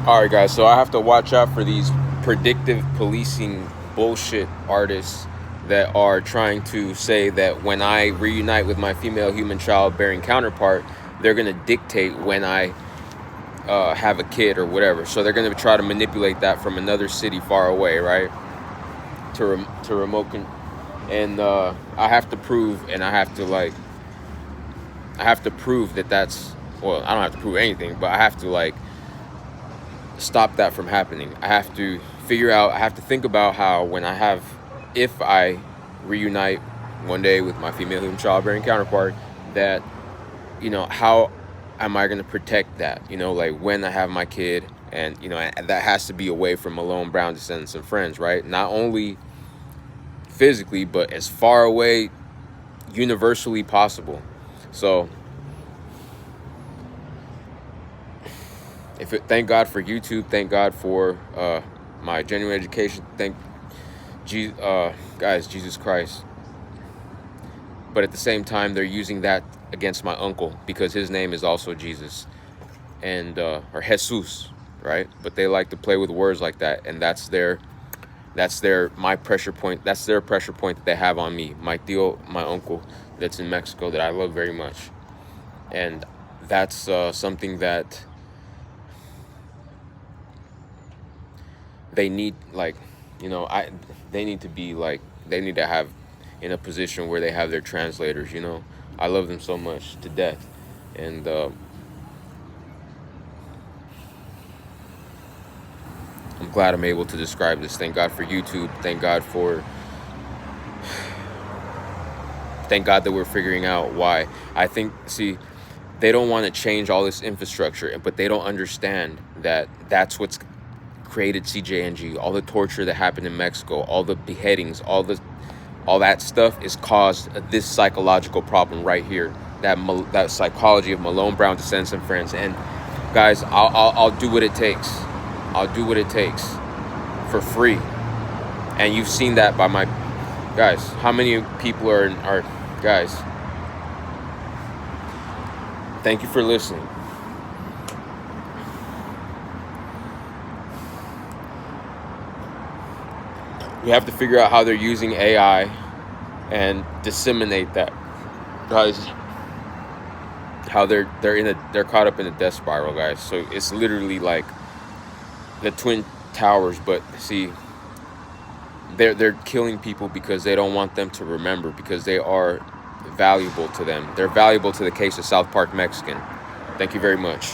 All right, guys. So I have to watch out for these predictive policing bullshit artists that are trying to say that when I reunite with my female human childbearing counterpart, they're gonna dictate when I have a kid or whatever. So they're gonna try to manipulate that from another city far away, right? To remote and I have to prove, and I have to prove that that's, well, I don't have to prove anything, but I have to stop that from happening. I have to I have to think about how if I reunite one day with my female human childbearing counterpart, that, how am I going to protect that? Like when I have my kid, and, and that has to be away from Malone Brown descendants and friends, right? Not only physically, but as far away universally possible. So, thank God for YouTube. Thank God for my genuine education. Thank Jesus Christ. But at the same time, they're using that against my uncle because his name is also Jesus, and or Jesus, right? But they like to play with words like that, and that's their my pressure point. That's their pressure point that they have on me, my tío, my uncle that's in Mexico that I love very much, and that's something that they need, they need to be they need to have in a position where they have their translators. I love them so much to death, and I'm glad I'm able to describe this. Thank God for YouTube. Thank God that we're figuring out why. They don't want to change all this infrastructure, but they don't understand that that's what's created CJNG. All the torture that happened in Mexico, all the beheadings, all that stuff is caused this psychological problem right here. That psychology of Malone Brown descendants and friends. And guys, I'll do what it takes. I'll do what it takes for free. And you've seen that by my guys. How many people are guys? Thank you for listening. We have to figure out how they're using AI and disseminate that, guys. How they're caught up in a death spiral, guys. So it's literally like the Twin Towers, but see, they're killing people because they don't want them to remember, because they are valuable to them. They're valuable to the case of South Park Mexican. Thank you very much.